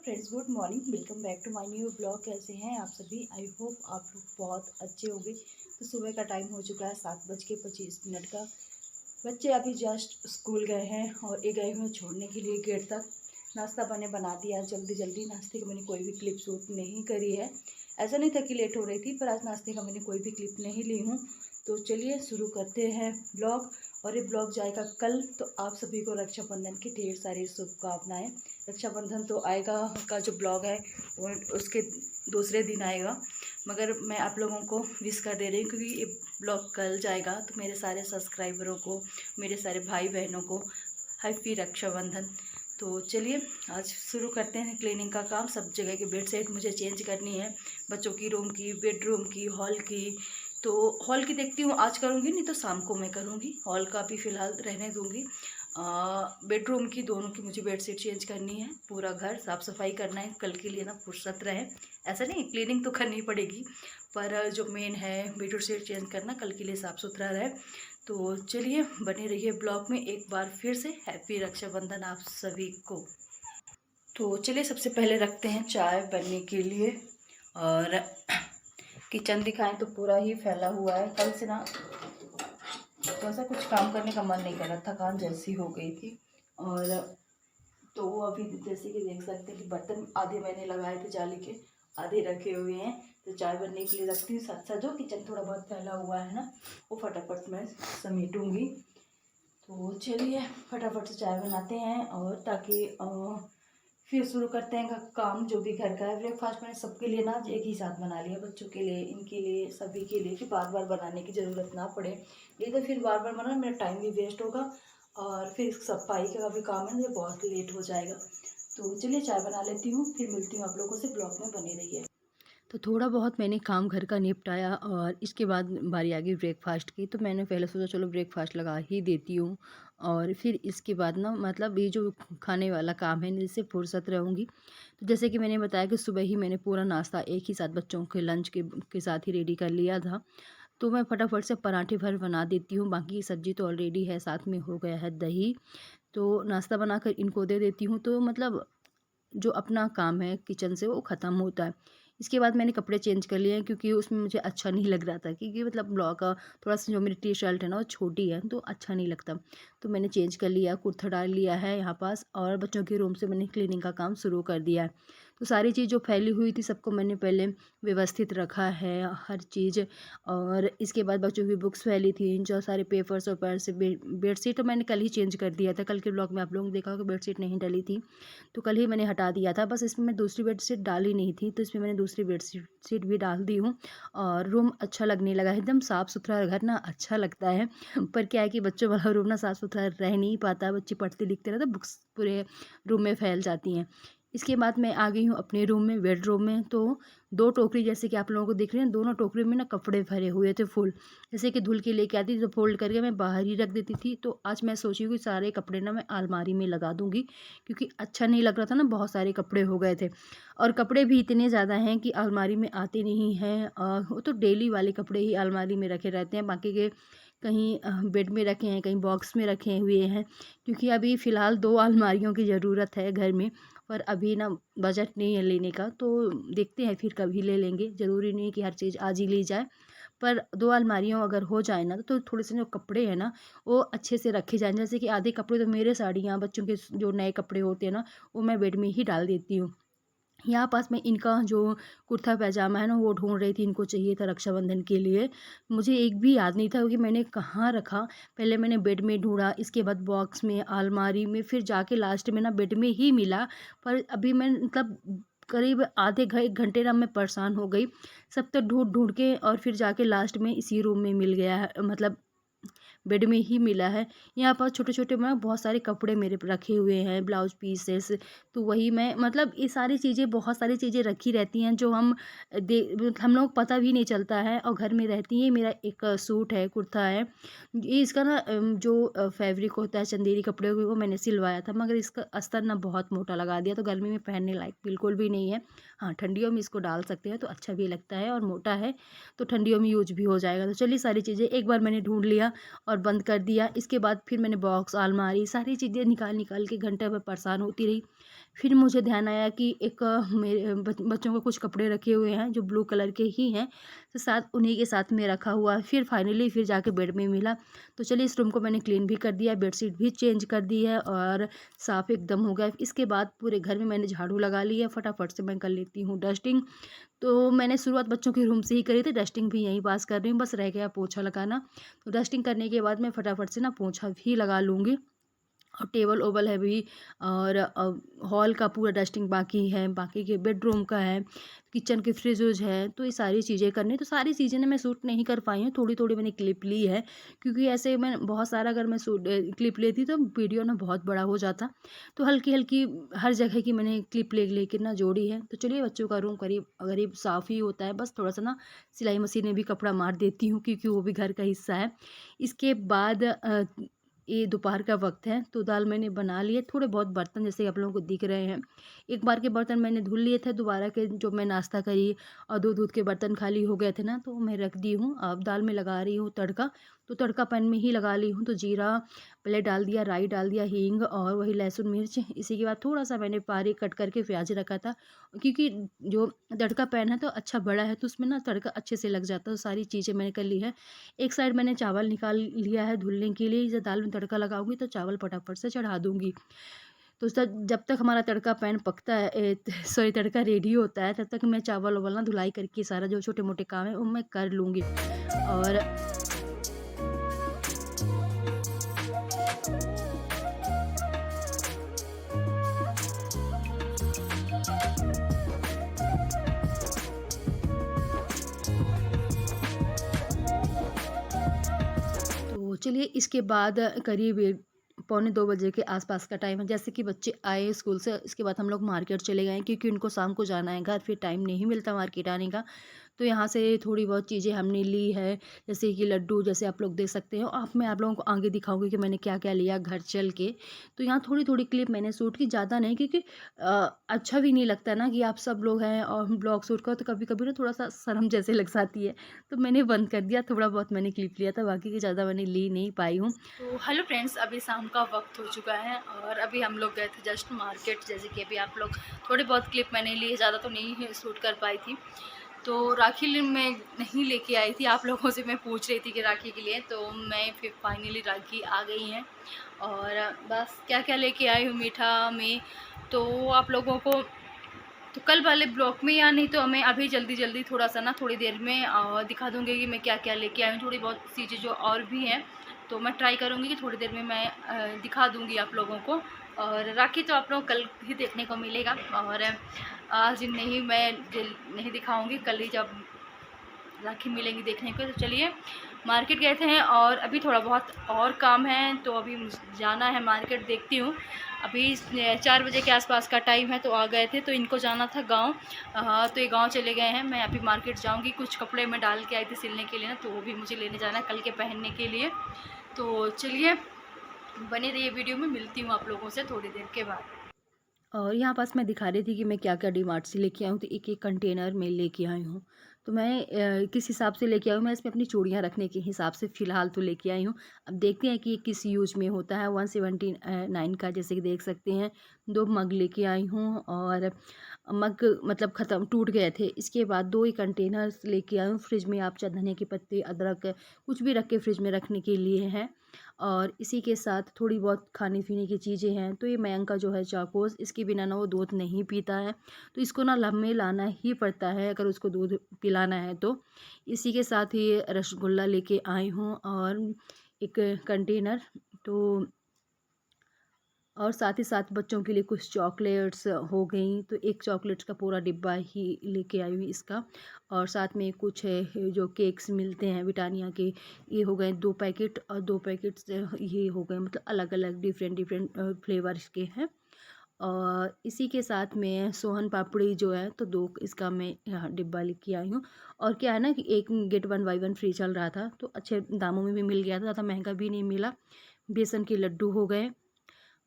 Friends, good morning. Welcome back to my new blog. कैसे हैं आप सभी? आई होप आप लोग बहुत अच्छे होंगे। तो सुबह का टाइम हो चुका है 7:25 का। बच्चे अभी जस्ट स्कूल गए हैं और ये गए हुए छोड़ने के लिए गेट तक। नाश्ता मैंने बना दिया जल्दी जल्दी। नाश्ते का मैंने कोई भी क्लिप शूट नहीं करी है। ऐसा नहीं था कि लेट हो रही थी, पर आज नाश्ते का मैंने कोई भी क्लिप नहीं ली हूँ। तो चलिए शुरू करते हैं ब्लॉग। और ये ब्लॉग जाएगा कल, तो आप सभी को रक्षाबंधन की ढेर सारी शुभकामनाएं। रक्षाबंधन तो आएगा का जो ब्लॉग है वो उसके दूसरे दिन आएगा, मगर मैं आप लोगों को विश कर दे रही हूँ क्योंकि ये ब्लॉग कल जाएगा। तो मेरे सारे सब्सक्राइबरों को, मेरे सारे भाई बहनों को हैप्पी रक्षाबंधन। तो चलिए आज शुरू करते हैं क्लीनिंग का काम। सब जगह की बेड शीट मुझे चेंज करनी है, बच्चों की रूम की, बेडरूम की, हॉल की। तो हॉल की देखती हूँ आज करूँगी, नहीं तो शाम को मैं करूँगी। हॉल का भी फ़िलहाल रहने दूँगी। बेडरूम की दोनों की मुझे बेडशीट चेंज करनी है। पूरा घर साफ़ सफाई करना है कल के लिए, ना फुर्सत रहे। ऐसा नहीं क्लीनिंग तो करनी पड़ेगी, पर जो मेन है बेडशीट चेंज करना कल के लिए साफ़ सुथरा रहे। तो चलिए बने रहिए ब्लॉग में। एक बार फिर से हैप्पी रक्षाबंधन आप सभी को। तो चलिए सबसे पहले रखते हैं चाय बनने के लिए। और किचन दिखाएं तो पूरा ही फैला हुआ है। कल से ना तो ऐसा कुछ काम करने का मन नहीं कर रहा, थकान जैसी हो गई थी। और तो अभी जैसे कि देख सकते हैं कि बर्तन आधे मैंने लगाए थे जाली के, आधे रखे हुए हैं। तो चाय बनने के लिए रखती हूँ। साथ साथ जो किचन थोड़ा बहुत फैला हुआ है ना, वो फटाफट मैं समेटूँगी। तो चलिए फटाफट से चाय बनाते हैं और ताकि फिर शुरू करते हैं काम जो भी घर का है। ब्रेकफास्ट मैंने सबके लिए ना एक ही साथ बना लिया, बच्चों के लिए, इनके लिए, सभी के लिए, कि बार बार बनाने की ज़रूरत ना पड़े। नहीं तो फिर बार बार बनाना मेरा टाइम भी वेस्ट होगा और फिर सफाई का भी काम है, मुझे बहुत लेट हो जाएगा। तो चलिए चाय बना लेती हूँ, फिर मिलती हूँ आप लोगों से। ब्लॉग में बने रहिए। तो थोड़ा बहुत मैंने काम घर का निपटाया और इसके बाद बारी आ गई ब्रेकफास्ट की। तो मैंने पहले सोचा चलो ब्रेकफास्ट लगा ही देती हूँ और फिर इसके बाद ना मतलब ये जो खाने वाला काम है इससे फुर्सत रहूँगी। तो जैसे कि मैंने बताया कि सुबह ही मैंने पूरा नाश्ता एक ही साथ बच्चों के लंच के साथ ही रेडी कर लिया था। तो मैं फटाफट से पराठे भर बना देती हूँ। बाकी सब्जी तो ऑलरेडी है, साथ में हो गया है दही। तो नाश्ता बनाकर इनको दे देती हूँ, तो मतलब जो अपना काम है किचन से वो ख़त्म होता है। इसके बाद मैंने कपड़े चेंज कर लिए हैं क्योंकि उसमें मुझे अच्छा नहीं लग रहा था, क्योंकि मतलब ब्लॉक का थोड़ा सा जो मेरी टी शर्ट है ना वो छोटी है तो अच्छा नहीं लगता। तो मैंने चेंज कर लिया, कुर्ता डाल लिया है यहाँ पास, और बच्चों के रूम से मैंने क्लीनिंग का काम शुरू कर दिया है। तो सारी चीज़ जो फैली हुई थी सबको मैंने पहले व्यवस्थित रखा है, हर चीज़। और इसके बाद बच्चों की बुक्स फैली थी, जो सारे पेपर्स और पर्स, बेडशीट तो मैंने कल ही चेंज कर दिया था। कल के ब्लॉग में आप लोगों ने देखा कि बेडशीट नहीं डली थी, तो कल ही मैंने हटा दिया था। बस इसमें मैं दूसरी बेडशीट डाली नहीं थी, तो इसमें मैंने दूसरी बेडशीट भी डाल दी हूँ। और रूम अच्छा लगने लगा है, एकदम साफ़ सुथरा घर ना अच्छा लगता है। पर क्या है कि बच्चों वाला रूम ना साफ़ सुथरा रह नहीं पाता। बच्चे पढ़ते लिखते ना तो बुक्स पूरे रूम में फैल जाती हैं। इसके बाद मैं आ गई हूँ अपने रूम में, बेडरूम में। तो 2 टोकरी जैसे कि आप लोगों को दिख रहे हैं, दोनों टोकरी में ना कपड़े भरे हुए थे फुल। जैसे कि धुल के लेके आती थी तो फोल्ड करके मैं बाहर ही रख देती थी। तो आज मैं सोची हूँ कि सारे कपड़े ना मैं अलमारी में लगा दूँगी, क्योंकि अच्छा नहीं लग रहा था ना, बहुत सारे कपड़े हो गए थे। और कपड़े भी इतने ज़्यादा हैं कि अलमारी में आते नहीं हैं। वो तो डेली वाले कपड़े ही अलमारी में रखे रहते हैं, बाकी के कहीं बेड में रखे हैं, कहीं बॉक्स में रखे हुए हैं। क्योंकि अभी फ़िलहाल 2 अलमारियों की ज़रूरत है घर में, पर अभी ना बजट नहीं है लेने का। तो देखते हैं फिर कभी ले लेंगे, ज़रूरी नहीं कि हर चीज़ आज ही ली जाए। पर 2 अलमारियाँ अगर हो जाए ना तो थोड़े से जो कपड़े हैं ना वो अच्छे से रखे जाएँ। जैसे कि आधे कपड़े तो मेरे साड़ियाँ, बच्चों के जो नए कपड़े होते हैं ना वो मैं बेड में ही डाल देती हूँ। यहाँ पास में इनका जो कुर्ता पैजामा है ना वो ढूंढ रही थी, इनको चाहिए था रक्षाबंधन के लिए। मुझे एक भी याद नहीं था कि मैंने कहाँ रखा। पहले मैंने बेड में ढूंढा, इसके बाद बॉक्स में, अलमारी में, फिर जाके लास्ट में ना बेड में ही मिला। पर अभी मैं मतलब करीब आधे 1 घंटे ना मैं परेशान हो गई। सब तो ढूंढ ढूंढ के, और फिर जाके लास्ट में इसी रूम में मिल गया है, मतलब बेड में ही मिला है। यहाँ पर छोटे-छोटे मैं बहुत सारे कपड़े मेरे रखे हुए हैं, ब्लाउज पीसेस। तो वही मैं मतलब ये सारी चीज़ें, बहुत सारी चीज़ें रखी रहती हैं जो हम लोग पता भी नहीं चलता है और घर में रहती हैं। मेरा एक सूट है, कुर्ता है। ये इसका ना जो फैब्रिक होता है चंदेरी कपड़े को, वो मैंने सिलवाया था, मगर इसका अस्तर ना बहुत मोटा लगा दिया, तो गर्मी में पहनने लायक बिल्कुल भी नहीं है। हाँ, ठंडियों में इसको डाल सकते हैं तो अच्छा भी लगता है, और मोटा है तो ठंडियों में यूज भी हो जाएगा। तो चलिए सारी चीज़ें एक बार मैंने ढूँढ लिया और और बंद कर दिया। इसके बाद फिर मैंने बॉक्स, अलमारी सारी चीज़ें निकाल निकाल के घंटे भर परेशान होती रही। फिर मुझे ध्यान आया कि एक मेरे बच्चों के कुछ कपड़े रखे हुए हैं जो ब्लू कलर के ही हैं, तो साथ उन्हीं के साथ में रखा हुआ है। फिर फाइनली फिर जाके बेड में मिला। तो चलिए इस रूम को मैंने क्लीन भी कर दिया, बेडशीट भी चेंज कर दी है और साफ़ एकदम हो गया। इसके बाद पूरे घर में मैंने झाड़ू लगा ली है, फटाफट से मैं कर लेती हूँ डस्टिंग। तो मैंने शुरुआत बच्चों के रूम से ही करी थी, डस्टिंग भी यहीं पास कर रही हूँ, बस रह गया पोछा लगाना। तो डस्टिंग करने के बाद मैं फटाफट से ना पोछा भी लगा लूँगी। और टेबल ओबल है भी, और हॉल का पूरा डस्टिंग बाकी है, बाकी के बेडरूम का है, किचन के फ्रिज व्रिज है, तो ये सारी चीज़ें करनी। तो सारी चीज़ें ना मैं शूट नहीं कर पाई हूँ, थोड़ी थोड़ी मैंने क्लिप ली है, क्योंकि ऐसे मैं बहुत सारा अगर मैं शूट क्लिप लेती तो वीडियो ना बहुत बड़ा हो जाता। तो हल्की हल्की हर जगह की मैंने क्लिप ले लेकर ना जोड़ी है। तो चलिए बच्चों का रूम करीब करीब साफ़ ही होता है, बस थोड़ा सा ना सिलाई मशीन में भी कपड़ा मार देती हूँ, क्योंकि वो भी घर का हिस्सा है। इसके बाद ये दोपहर का वक्त है, तो दाल मैंने बना ली है। थोड़े बहुत बर्तन जैसे आप लोगों को दिख रहे हैं, एक बार के बर्तन मैंने धुल लिए थे, दोबारा के जो मैं नाश्ता करी और दूध के बर्तन खाली हो गए थे ना, तो मैं रख दी हूँ। अब दाल में लगा रही हूँ तड़का, तो तड़का पैन में ही लगा ली हूँ। तो जीरा पहले डाल दिया, राई डाल दिया, हींग और वही लहसुन मिर्च। इसी के बाद थोड़ा सा मैंने बारीक कट करके प्याज रखा था, क्योंकि जो तड़का पैन है तो अच्छा बड़ा है, तो उसमें ना तड़का अच्छे से लग जाता है। तो सारी चीज़ें मैंने कर ली है। एक साइड मैंने चावल निकाल लिया है धुलने के लिए, जब दाल में तड़का लगाऊंगी तो चावल फटाफट से चढ़ा दूंगी। तो जब तक हमारा तड़का पैन पकता है, सॉरी तड़का रेडी होता है, तब तक मैं चावल वावल ना धुलाई करके सारा जो छोटे मोटे काम है वो मैं कर लूँगी। और तो चलिए इसके बाद करीब पौने 2 बजे के आसपास का टाइम है। जैसे कि बच्चे आए स्कूल से, इसके बाद हम लोग मार्केट चले गए, क्योंकि उनको शाम को जाना है घर, फिर टाइम नहीं मिलता मार्केट आने का। तो यहाँ से थोड़ी बहुत चीज़ें हमने ली है, जैसे कि लड्डू, जैसे आप लोग देख सकते हो। मैं आप लोगों को आगे दिखाऊंगी कि मैंने क्या क्या लिया घर चल के। तो यहाँ थोड़ी थोड़ी क्लिप मैंने शूट की, ज़्यादा नहीं, क्योंकि अच्छा भी नहीं लगता ना कि आप सब लोग हैं और ब्लॉग शूट करो, तो कभी कभी ना थोड़ा सा शर्म जैसे लग जाती है। तो मैंने बंद कर दिया, थोड़ा बहुत मैंने क्लिप लिया था, बाकी की ज़्यादा मैंने ली नहीं पाई हूँ। तो हेलो फ्रेंड्स, अभी शाम का वक्त हो चुका है और अभी हम लोग गए थे जस्ट मार्केट। जैसे कि अभी आप लोग थोड़ी बहुत क्लिप मैंने ली है, ज़्यादा तो नहीं शूट कर पाई थी। तो राखी मैं नहीं लेके आई थी, आप लोगों से मैं पूछ रही थी कि राखी के लिए, तो मैं फिर फाइनली राखी आ गई है। और बस क्या क्या लेके आई हूँ मीठा में, तो आप लोगों को तो कल वाले ब्लॉग में, या नहीं तो मैं अभी जल्दी जल्दी थोड़ा सा ना थोड़ी देर में दिखा दूँगी कि मैं क्या क्या लेके आई हूँ। थोड़ी बहुत चीज़ें जो और भी हैं, तो मैं ट्राई करूँगी कि थोड़ी देर में मैं दिखा दूँगी आप लोगों को। और राखी तो आप लोग कल ही देखने को मिलेगा, और आज नहीं दिखाऊँगी, कल ही जब राखी मिलेंगी देखने को। तो चलिए मार्केट गए थे और अभी थोड़ा बहुत और काम है, तो अभी जाना है मार्केट, देखती हूँ। अभी 4 बजे के आसपास का टाइम है, तो आ गए थे। तो इनको जाना था गांव, तो ये गांव चले गए हैं। मैं अभी मार्केट जाऊंगी, कुछ कपड़े मैं डाल के आई थी सिलने के लिए ना, तो वो भी मुझे लेने जाना है कल के पहनने के लिए। तो चलिए बने रहिए वीडियो में, मिलती हूँ आप लोगों से थोड़ी देर के बाद। और यहाँ पास मैं दिखा रही थी कि मैं क्या क्या डीमार्ट से लेके आई हूँ, तो एक एक कंटेनर में लेके आई हूँ। तो मैं किस हिसाब से लेके आई हूँ, मैं इसमें अपनी चूड़ियाँ रखने के हिसाब से फ़िलहाल तो लेके आई हूँ। अब देखते हैं कि ये किस यूज में होता है। 179 का, जैसे कि देख सकते हैं। 2 मग लेके आई हूँ, और मग मतलब ख़त्म टूट गए थे। इसके बाद 2 ही कंटेनर्स लेके आई हूँ। फ्रिज में आप चाहे धनिया के पत्ते, अदरक कुछ भी रख के फ्रिज में रखने के लिए है। और इसी के साथ थोड़ी बहुत खाने पीने की चीज़ें हैं। तो ये मयंक का जो है चाकोस, इसके बिना ना वो दूध नहीं पीता है, तो इसको ना लब में लाना ही पड़ता है अगर उसको दूध पिलाना है तो। इसी के साथ ही रसगुल्ला लेके आई हूँ, और एक कंटेनर। तो और साथ ही साथ बच्चों के लिए कुछ चॉकलेट्स हो गई, तो एक चॉकलेट्स का पूरा डिब्बा ही लेके आई हुई इसका। और साथ में कुछ है जो केक्स मिलते हैं ब्रिटानिया के, ये हो गए 2 पैकेट, और 2 पैकेट्स ये हो गए, मतलब अलग अलग डिफरेंट डिफरेंट फ्लेवर्स के हैं। और इसी के साथ में सोहन पापड़ी जो है, तो 2 इसका मैं यहाँ डिब्बा लेके आई हूँ। और क्या है ना कि एक गेट 1 बाई 1 फ्री चल रहा था, तो अच्छे दामों में भी मिल गया था, ज़्यादा महंगा भी नहीं मिला। बेसन के लड्डू हो गए,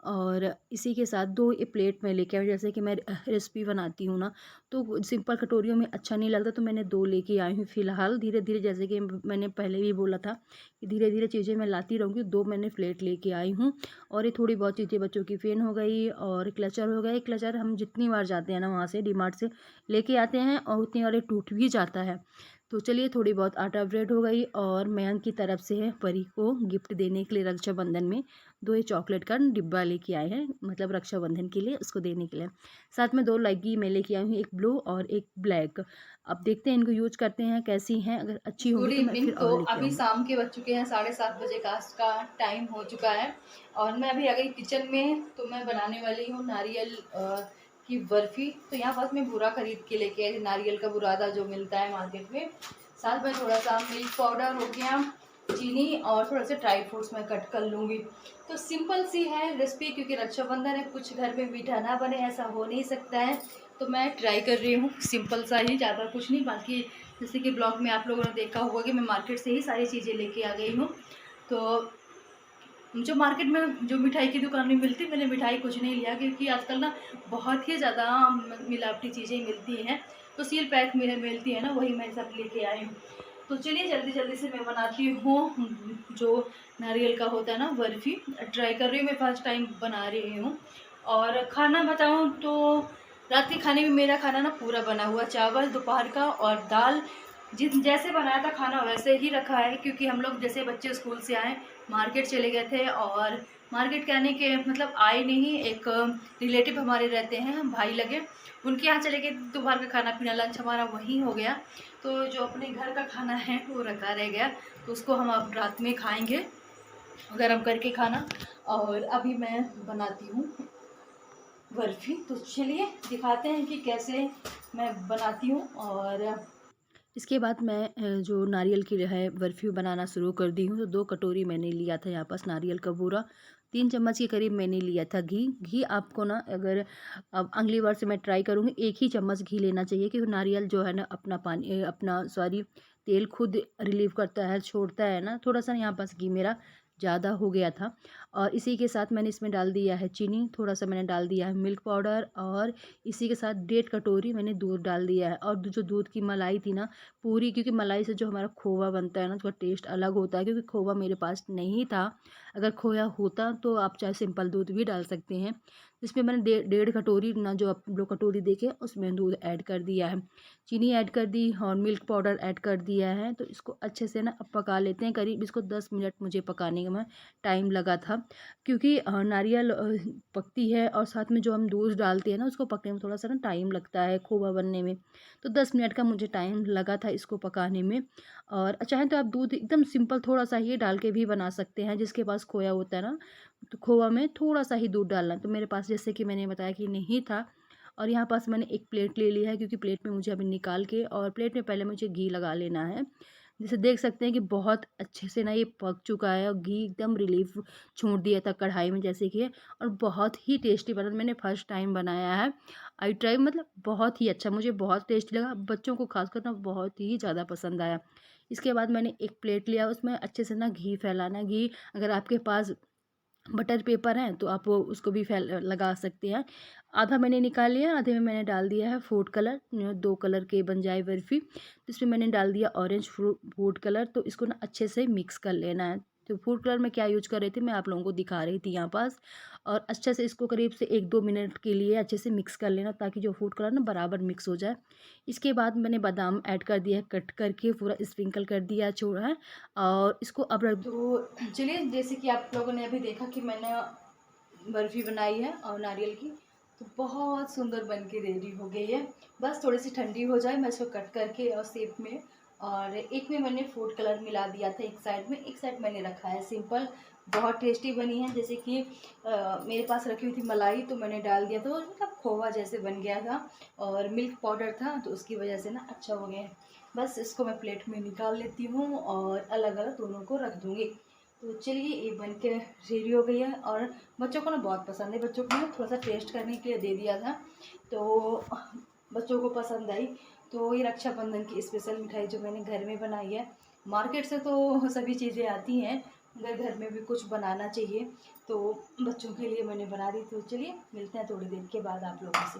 और इसी के साथ 2 ये प्लेट मैं लेके आई। जैसे कि मैं रेसिपी बनाती हूँ ना, तो सिंपल कटोरियों में अच्छा नहीं लगता, तो मैंने 2 लेके आई हूँ फ़िलहाल। धीरे-धीरे, जैसे कि मैंने पहले भी बोला था कि धीरे-धीरे चीज़ें मैं लाती रहूँगी। 2 मैंने प्लेट लेके आई हूँ और ये थोड़ी बहुत चीज़ें बच्चों की फ़ेन हो गई और क्लचर हो गए। क्लचर हम जितनी बार जाते हैं ना वहाँ से डीमार्ट से लेके आते हैं और उतनी बार ये टूट भी जाता है। तो चलिए, थोड़ी बहुत आटा ब्रेड हो गई और मयंक की तरफ से है परी को गिफ्ट देने के लिए रक्षाबंधन में 2 ये चॉकलेट का डिब्बा लेके आए हैं, मतलब रक्षाबंधन के लिए उसको देने के लिए। साथ में 2 लगी मैं लेके आई हूँ, एक ब्लू और एक ब्लैक। अब देखते हैं इनको यूज़ करते हैं कैसी हैं, अगर अच्छी होंगी गुड तो मैं इवनिंग। फिर तो और लेके अभी आऊँगी। शाम के बज चुके हैं 7:30 बजे का टाइम हो चुका है और मैं अभी आ गई किचन में। तो मैं बनाने वाली हूँ नारियल की बर्फ़ी। तो यहाँ पास मैं बूरा खरीद के लेके आई, नारियल का बुरादा जो मिलता है मार्केट में। साथ में थोड़ा सा मिल्क पाउडर हो गया, चीनी और थोड़ा सा ड्राई फ्रूट्स मैं कट कर लूँगी। तो सिंपल सी है रेसिपी, क्योंकि रक्षाबंधन है, कुछ घर में मीठा ना बने ऐसा हो नहीं सकता है। तो मैं ट्राई कर रही हूँ सिंपल सा ही, ज़्यादा कुछ नहीं। बाकी जैसे कि ब्लॉग में आप लोगों ने देखा होगा कि मैं मार्केट से ही सारी चीज़ें लेके आ गई हूँ। तो जो मार्केट में जो मिठाई की दुकान में मिलती, मैंने मिठाई कुछ नहीं लिया, क्योंकि आजकल ना बहुत ही ज़्यादा मिलावटी चीज़ें मिलती हैं। तो सील पैक में मिलती है ना, वही मैं सब लेके आई हूँ। तो चलिए जल्दी जल्दी से मैं बनाती हूँ जो नारियल का होता है ना बर्फ़ी। ट्राई कर रही हूँ, मैं फर्स्ट टाइम बना रही हूँ। और खाना बताऊँ तो रात के खाने में मेरा खाना ना पूरा बना हुआ, चावल दोपहर का और दाल। जिस जैसे बनाया था खाना वैसे ही रखा है, क्योंकि हम लोग जैसे बच्चे स्कूल से आए मार्केट चले गए थे। और मार्केट के आने के मतलब आए नहीं, एक रिलेटिव हमारे रहते हैं, हम भाई लगे, उनके यहाँ चले गए। दोपहर का खाना पीना लंच हमारा वहीं हो गया। तो जो अपने घर का खाना है वो रखा रह गया, तो उसको हम अब रात में खाएंगे गरम करके खाना। और अभी मैं बनाती हूँ बर्फ़ी। तो चलिए दिखाते हैं कि कैसे मैं बनाती हूँ। और इसके बाद मैं जो नारियल की है बर्फ़ी बनाना शुरू कर दी हूँ। तो 2 कटोरी मैंने लिया था यहाँ पास नारियल का बूरा, 3 चम्मच के करीब मैंने लिया था घी। घी आपको ना, अगर अब अगली बार से मैं ट्राई करूँगी 1 ही चम्मच घी लेना चाहिए, क्योंकि नारियल जो है ना अपना पानी अपना सॉरी तेल खुद रिलीव करता है, छोड़ता है ना। थोड़ा-सा यहाँ पास घी मेरा ज़्यादा हो गया था। और इसी के साथ मैंने इसमें डाल दिया है चीनी, थोड़ा-सा मैंने डाल दिया है मिल्क पाउडर और इसी के साथ 1.5 कटोरी मैंने दूध डाल दिया है। और जो दूध की मलाई थी ना पूरी, क्योंकि मलाई से जो हमारा खोवा बनता है ना उसका टेस्ट अलग होता है, क्योंकि खोवा मेरे पास नहीं था। अगर खोया होता तो आप चाहे सिंपल दूध भी डाल सकते हैं। इसमें मैंने 1.5 कटोरी ना, जो आप 2 कटोरी देखे उसमें दूध ऐड कर दिया है, चीनी ऐड कर दी और मिल्क पाउडर ऐड कर दिया है। तो इसको अच्छे से ना अब पका लेते हैं। करीब इसको 10 मिनट मुझे पकाने में टाइम लगा था, क्योंकि नारियल पकती है और साथ में जो हम दूध डालते हैं ना उसको पकने में थोड़ा सा ना टाइम लगता है खोवा बनने में। तो 10 मिनट का मुझे टाइम लगा था इसको पकाने में। और चाहें तो आप दूध एकदम सिंपल थोड़ा-सा ही डाल के भी बना सकते हैं, जिसके पास खोया होता है ना, तो खोवा में थोड़ा-सा ही दूध डालना है। तो मेरे पास जैसे कि मैंने बताया कि नहीं था। और यहाँ पास मैंने एक प्लेट ले लिया है, क्योंकि प्लेट में मुझे अभी निकाल के और प्लेट में पहले मुझे घी लगा लेना है। जैसे देख सकते हैं कि बहुत अच्छे से ना ये पक चुका है और घी एकदम रिलीफ छोड़ दिया था कढ़ाई में जैसे कि है। और बहुत ही टेस्टी बना, मैंने फर्स्ट टाइम बनाया है। आई ट्राई, मतलब बहुत ही अच्छा, मुझे बहुत टेस्टी लगा। बच्चों को खासकर ना बहुत ही ज़्यादा पसंद आया। इसके बाद मैंने एक प्लेट लिया, उसमें अच्छे से ना घी फैलाना। घी अगर आपके पास बटर पेपर है तो आप वो उसको भी फैल लगा सकते हैं। आधा मैंने निकाल लिया, आधे में मैंने डाल दिया है फूड कलर, 2 कलर के बन जाए बर्फ़ी। तो इसमें मैंने डाल दिया ऑरेंज फूड कलर। तो इसको ना अच्छे से मिक्स कर लेना है। तो फूड कलर में क्या यूज़ कर रही थी मैं आप लोगों को दिखा रही थी यहाँ पास। और अच्छे से इसको करीब से 1-2 मिनट के लिए अच्छे से मिक्स कर लेना, ताकि जो फूड कलर ना बराबर मिक्स हो जाए। इसके बाद मैंने बादाम ऐड कर दिया है, कट करके पूरा स्प्रिंकल कर दिया छोड़ा है। और इसको अब रख। तो चलिए, जैसे कि आप लोगों ने अभी देखा कि मैंने बर्फ़ी बनाई है और नारियल की, तो बहुत सुंदर बन के रेडी हो गई है। बस थोड़ी सी ठंडी हो जाए, मैं इसको कट करके और शेप में, और एक में मैंने फूड कलर मिला दिया था एक साइड में, एक साइड मैंने रखा है सिंपल। बहुत टेस्टी बनी है। जैसे कि मेरे पास रखी हुई थी मलाई, तो मैंने डाल दिया, तो मतलब खोवा जैसे बन गया था। और मिल्क पाउडर था तो उसकी वजह से ना अच्छा हो गया है। बस इसको मैं प्लेट में निकाल लेती हूँ और अलग अलग दोनों को रख दूँगी। तो चलिए ये बन के रेडी हो गई है। और बच्चों को ना बहुत पसंद है, बच्चों को ना थोड़ा सा टेस्ट करने के लिए दे दिया था, तो बच्चों को पसंद आई। तो ये रक्षाबंधन की स्पेशल मिठाई जो मैंने घर में बनाई है। मार्केट से तो सभी चीज़ें आती हैं, मगर घर में भी कुछ बनाना चाहिए। तो बच्चों के लिए मैंने बना दी। तो चलिए मिलते हैं थोड़ी देर के बाद आप लोगों से।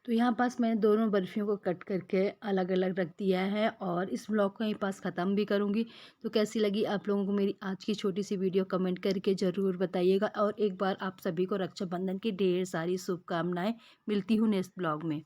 तो यहाँ पास मैंने दोनों बर्फ़ियों को कट करके अलग अलग रख दिया है और इस ब्लॉग को यहीं पास ख़त्म भी करूँगी। तो कैसी लगी आप लोगों को मेरी आज की छोटी सी वीडियो कमेंट करके ज़रूर बताइएगा, और एक बार आप सभी को रक्षाबंधन की ढेर सारी शुभकामनाएं। मिलती हूँ नेक्स्ट ब्लॉग में।